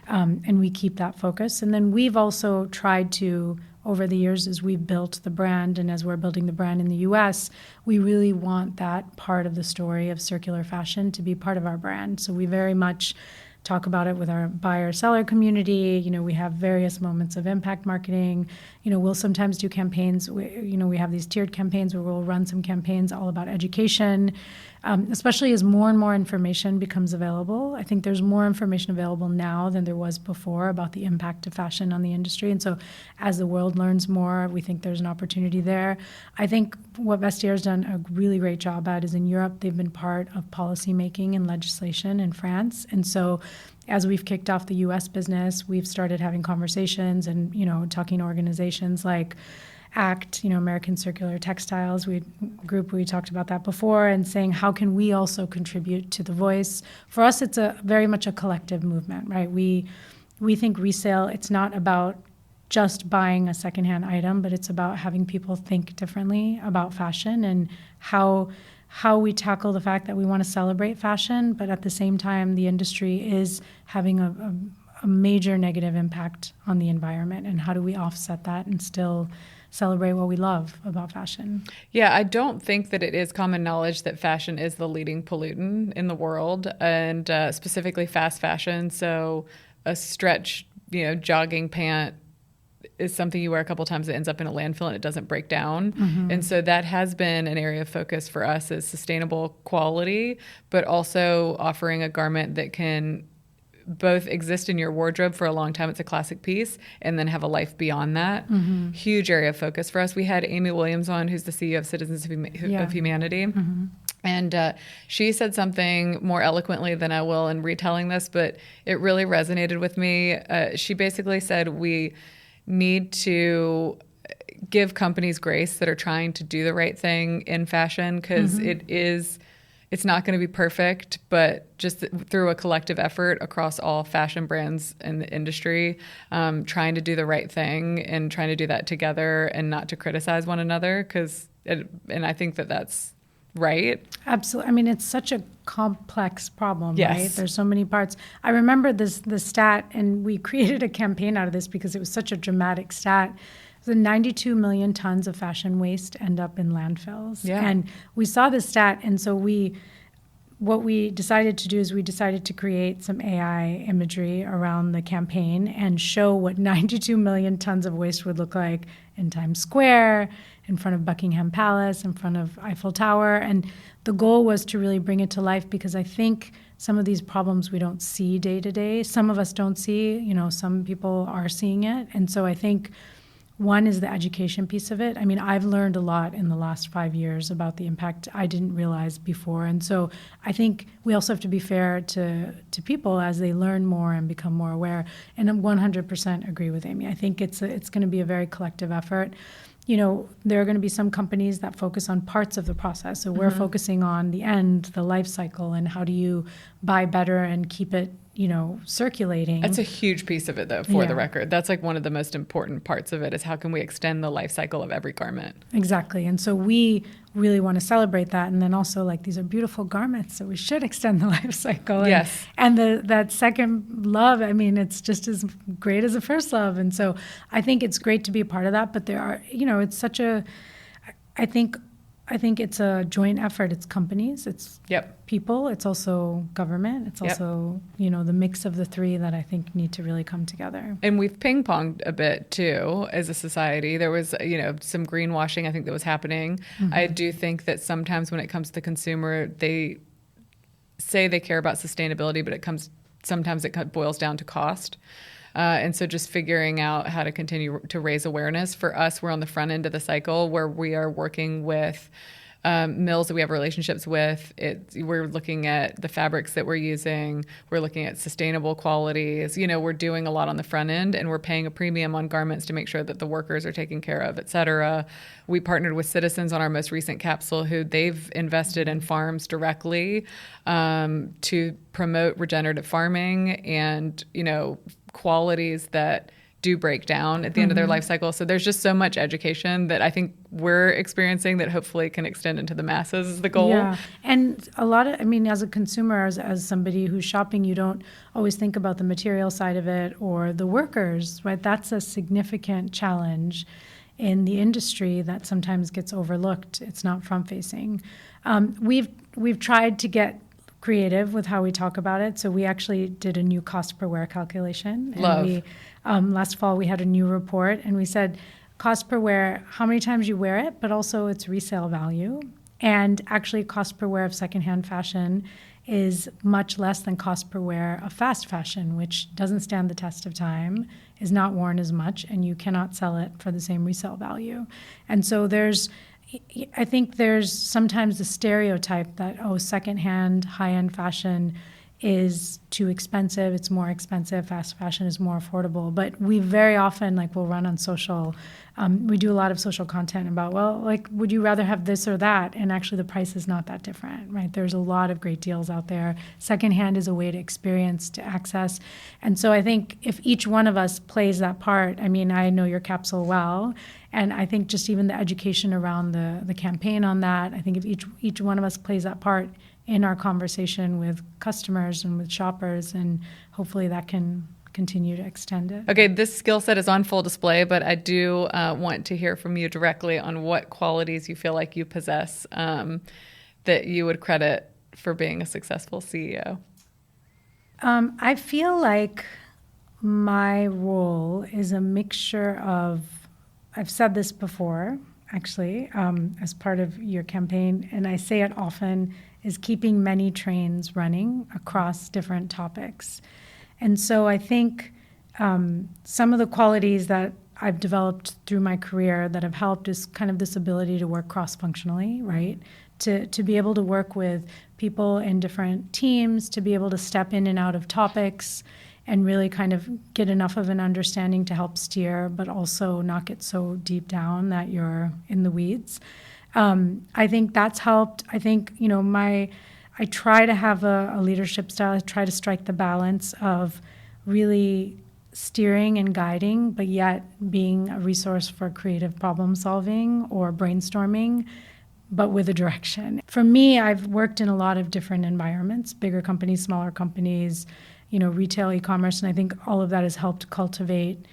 and we keep that focus. And then we've also tried to, over the years, as we've built the brand and as we're building the brand in the U.S., we really want that part of the story of circular fashion to be part of our brand. So we very much talk about it with our buyer-seller community. We have various moments of impact marketing. We'll sometimes do campaigns. We have these tiered campaigns where we'll run some campaigns all about education, especially as more and more information becomes available. I think there's more information available now than there was before about the impact of fashion on the industry. And so as the world learns more, we think there's an opportunity there. I think what Vestaire's done a really great job at is in Europe, they've been part of policy making and legislation in France. And so as we've kicked off the U.S. business, we've started having conversations and, talking to organizations like ACT, American Circular Textiles we talked about that before, and saying how can we also contribute to the voice. For us, it's very much a collective movement, right? We think resale, it's not about just buying a secondhand item, but it's about having people think differently about fashion and how we tackle the fact that we want to celebrate fashion, but at the same time, the industry is having a major negative impact on the environment, and how do we offset that and still celebrate what we love about fashion. Yeah, I don't think that it is common knowledge that fashion is the leading pollutant in the world, and specifically fast fashion. So a stretch, jogging pant is something you wear a couple times, it ends up in a landfill and it doesn't break down. And so that has been an area of focus for us, is sustainable quality, but also offering a garment that can both exist in your wardrobe for a long time, it's a classic piece, and then have a life beyond that. Huge area of focus for us. We had Amy Williams on, who's the CEO of Citizens of Humanity. And she said something more eloquently than I will in retelling this, but it really resonated with me. She basically said we need to give companies grace that are trying to do the right thing in fashion, because it's not going to be perfect, but just through a collective effort across all fashion brands in the industry, trying to do the right thing and trying to do that together and not to criticize one another, and I think that that's right. Absolutely. I mean, it's such a complex problem, yes. Right? There's so many parts. I remember the stat, and we created a campaign out of this because it was such a dramatic stat. The 92 million tons of fashion waste end up in landfills. Yeah. And we saw this stat, and so we what we decided to do is we decided to create some AI imagery around the campaign and show what 92 million tons of waste would look like in Times Square, in front of Buckingham Palace, in front of Eiffel Tower. And the goal was to really bring it to life, because I think some of these problems we don't see day to day. Some of us don't see, some people are seeing it. And so I think one is the education piece of it. I mean, I've learned a lot in the last 5 years about the impact I didn't realize before. And so I think we also have to be fair to people as they learn more and become more aware. And I 100% agree with Amy. I think it's going to be a very collective effort. There are going to be some companies that focus on parts of the process. So we're focusing on the end, the life cycle, and how do you buy better and keep it, circulating. That's a huge piece of it, though, for the record. That's like one of the most important parts of it, is how can we extend the life cycle of every garment? Exactly. And so we really want to celebrate that. And then also, these are beautiful garments, so we should extend the life cycle. Yes. And that second love, I mean, it's just as great as a first love. And so I think it's great to be a part of that. But there are, it's such a, I think it's a joint effort. It's companies, it's people, it's also government, it's also, the mix of the three that I think need to really come together. And we've ping-ponged a bit, too, as a society. There was, some greenwashing, I think, that was happening. I do think that sometimes when it comes to the consumer, they say they care about sustainability, but sometimes it boils down to cost. And so just figuring out how to continue to raise awareness. For us, we're on the front end of the cycle where we are working with mills that we have relationships with. We're looking at the fabrics that we're using. We're looking at sustainable qualities. We're doing a lot on the front end, and we're paying a premium on garments to make sure that the workers are taken care of, et cetera. We partnered with Citizens on our most recent capsule, who they've invested in farms directly to promote regenerative farming and, qualities that do break down at the end of their life cycle. So there's just so much education that I think we're experiencing that hopefully can extend into the masses is the goal. Yeah. And as a consumer, as somebody who's shopping, you don't always think about the material side of it or the workers, right? That's a significant challenge in the industry that sometimes gets overlooked. It's not front-facing. We've tried to get creative with how we talk about it. So we actually did a new cost per wear calculation. Love. And last fall we had a new report, and we said cost per wear, how many times you wear it, but also its resale value. And actually cost per wear of secondhand fashion is much less than cost per wear of fast fashion, which doesn't stand the test of time, is not worn as much, and you cannot sell it for the same resale value. And so I think there's sometimes the stereotype that, secondhand, high-end fashion is too expensive, it's more expensive, fast fashion is more affordable. But we very often, we'll run on social, we do a lot of social content about, would you rather have this or that? And actually the price is not that different, right? There's a lot of great deals out there. Secondhand is a way to experience, to access. And so I think if each one of us plays that part, I know your capsule well, and I think just even the education around the campaign on that, I think if each one of us plays that part in our conversation with customers and with shoppers, and hopefully that can continue to extend it. Okay, this skill set is on full display, but I do want to hear from you directly on what qualities you feel like you possess that you would credit for being a successful CEO. I feel like my role is a mixture of, I've said this before, actually, as part of your campaign, and I say it often, is keeping many trains running across different topics. And so I think some of the qualities that I've developed through my career that have helped is kind of this ability to work cross-functionally, right? To be able to work with people in different teams, to be able to step in and out of topics and really kind of get enough of an understanding to help steer, but also not get so deep down that you're in the weeds. I think that's helped. I think, I try to have a leadership style. I try to strike the balance of really steering and guiding, but yet being a resource for creative problem solving or brainstorming, but with a direction. For me, I've worked in a lot of different environments, bigger companies, smaller companies, retail, e-commerce, and I think all of that has helped cultivate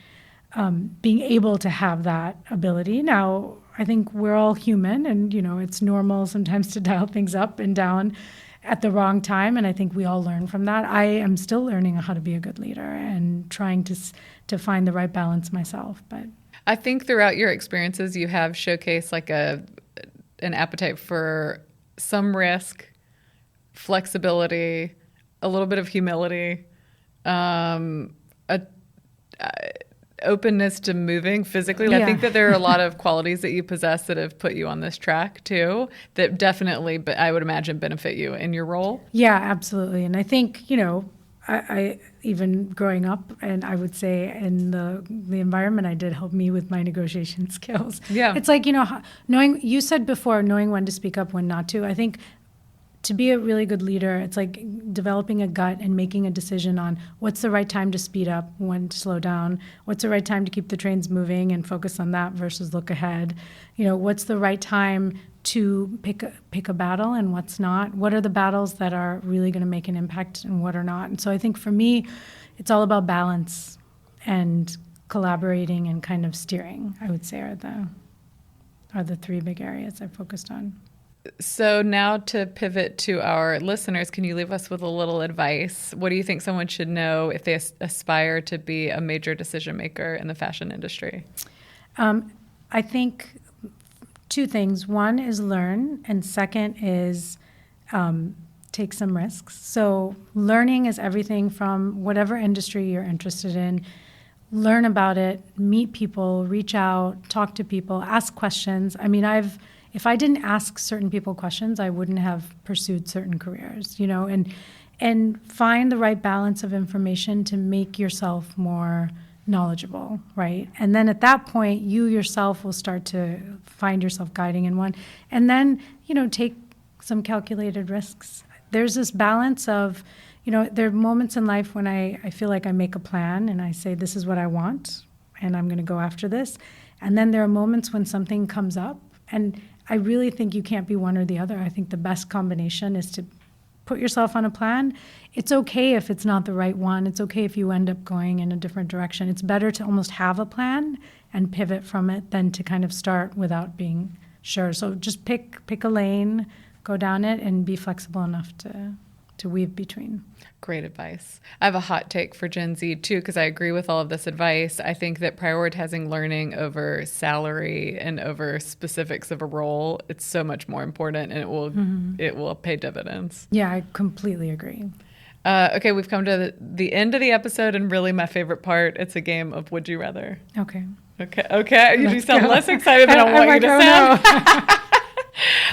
being able to have that ability. Now, I think we're all human, and it's normal sometimes to dial things up and down. at the wrong time. And I think we all learn from that. I am still learning how to be a good leader and trying to find the right balance myself. But I think throughout your experiences, you have showcased like an appetite for some risk, flexibility, a little bit of humility, openness to moving physically. Yeah. I think that there are a lot of qualities that you possess that have put you on this track too, that definitely, but I would imagine, benefit you in your role. yeah, absolutely. And I think, I even growing up, and I would say in the environment I did help me with my negotiation skills. Yeah. It's like, knowing, you said before, knowing when to speak up, when not to. I think to be a really good leader, it's like developing a gut and making a decision on what's the right time to speed up, when to slow down, what's the right time to keep the trains moving and focus on that versus look ahead. What's the right time to pick a battle and what's not. What are the battles that are really going to make an impact and what are not. And so I think for me, it's all about balance and collaborating and kind of steering, I would say, are the three big areas I focused on. So now to pivot to our listeners, can you leave us with a little advice? What do you think someone should know if they aspire to be a major decision maker in the fashion industry? I think two things. One is learn, and second is take some risks. So learning is everything from whatever industry you're interested in. Learn about it, meet people, reach out, talk to people, ask questions. I mean, if I didn't ask certain people questions, I wouldn't have pursued certain careers, and find the right balance of information to make yourself more knowledgeable, right? And then at that point, you yourself will start to find yourself guiding in one. And then, take some calculated risks. There's this balance of, there are moments in life when I feel like I make a plan and I say, this is what I want, and I'm going to go after this. And then there are moments when something comes up, and I really think you can't be one or the other. I think the best combination is to put yourself on a plan. It's okay if it's not the right one. It's okay if you end up going in a different direction. It's better to almost have a plan and pivot from it than to kind of start without being sure. So just pick a lane, go down it, and be flexible enough to weave between. Great advice. I have a hot take for Gen Z too, because I agree with all of this advice. I think that prioritizing learning over salary and over specifics of a role, it's so much more important, and it will pay dividends. Yeah, I completely agree. Okay, we've come to the end of the episode, and really my favorite part. It's a game of Would You Rather. Okay. Okay. You Let's sound go. less excited than I want you to sound.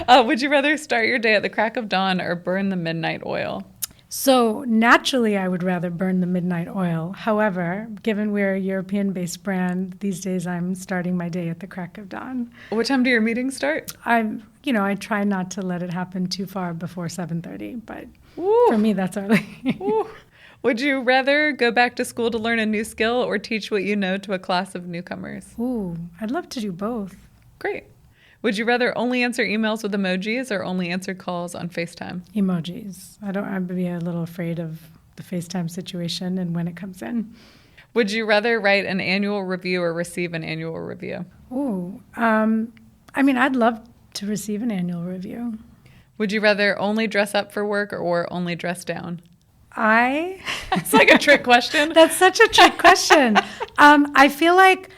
No. Would you rather start your day at the crack of dawn or burn the midnight oil? So naturally, I would rather burn the midnight oil. However, given we're a European-based brand, these days I'm starting my day at the crack of dawn. What time do your meetings start? I try not to let it happen too far before 7:30, but Ooh. for me, that's early. Ooh. Would you rather go back to school to learn a new skill or teach what you know to a class of newcomers? Ooh, I'd love to do both. Great. Would you rather only answer emails with emojis or only answer calls on FaceTime? Emojis. I'd be a little afraid of the FaceTime situation and when it comes in. Would you rather write an annual review or receive an annual review? Ooh, I'd love to receive an annual review. Would you rather only dress up for work or only dress down? It's like a trick question. That's such a trick question. I feel like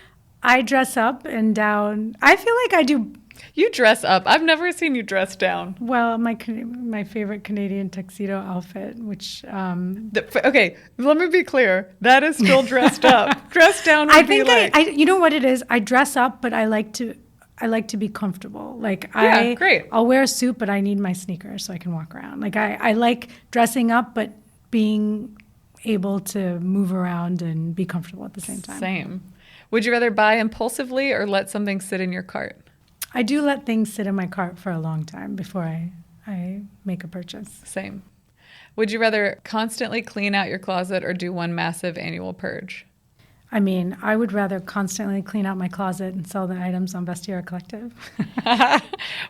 I dress up and down. I feel like I do. You dress up. I've never seen you dress down. Well, my favorite Canadian tuxedo outfit, which okay, let me be clear. That is still dressed up. Dress down would be like. You know what it is? I dress up, but I like to be comfortable. Like great. I'll wear a suit, but I need my sneakers so I can walk around. Like I like dressing up, but being able to move around and be comfortable at the same time. Same. Would you rather buy impulsively or let something sit in your cart? I do let things sit in my cart for a long time before I make a purchase. Same. Would you rather constantly clean out your closet or do one massive annual purge? I would rather constantly clean out my closet and sell the items on Vestiaire Collective.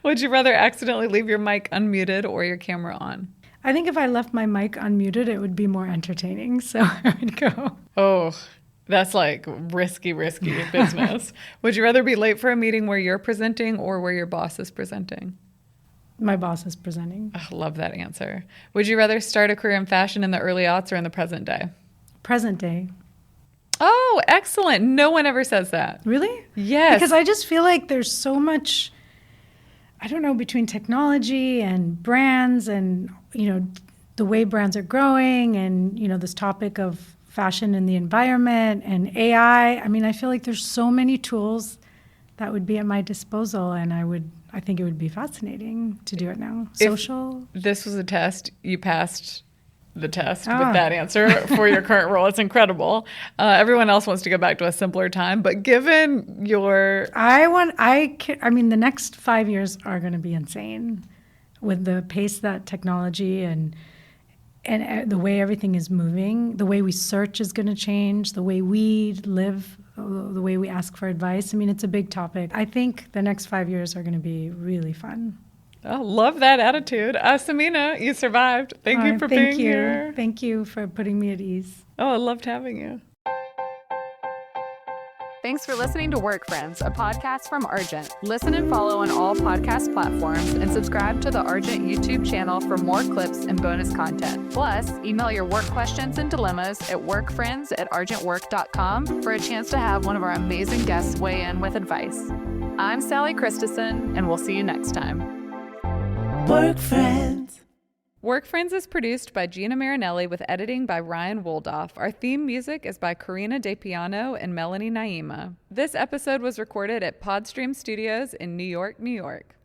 Would you rather accidentally leave your mic unmuted or your camera on? I think if I left my mic unmuted, it would be more entertaining. So I would go. Oh, that's like risky business. Would you rather be late for a meeting where you're presenting or where your boss is presenting? My boss is presenting. I love that answer. Would you rather start a career in fashion in the early aughts or in the present day? Present day. Oh, excellent. No one ever says that. Really? Yes. Because I just feel like there's so much, I don't know, between technology and brands and, the way brands are growing and, this topic of fashion and the environment and AI. I mean, I feel like there's so many tools that would be at my disposal, and I think it would be fascinating to do it now. Social. If this was a test, you passed the test with that answer for your current role. It's incredible. Everyone else wants to go back to a simpler time, but given your... the next 5 years are going to be insane with the pace that technology and the way everything is moving. The way we search is going to change, the way we live, the way we ask for advice. I mean, it's a big topic. I think the next 5 years are going to be really fun. Oh, love that attitude. Samina, you survived. Thank you for being here. Thank you for putting me at ease. Oh, I loved having you. Thanks for listening to Work Friends, a podcast from Argent. Listen and follow on all podcast platforms and subscribe to the Argent YouTube channel for more clips and bonus content. Plus, email your work questions and dilemmas at workfriends@argentwork.com for a chance to have one of our amazing guests weigh in with advice. I'm Sally Christensen, and we'll see you next time. Work Friends. Work Friends is produced by Gina Marinelli with editing by Ryan Woldoff. Our theme music is by Karina De Piano and Melanie Naima. This episode was recorded at Podstream Studios in New York, New York.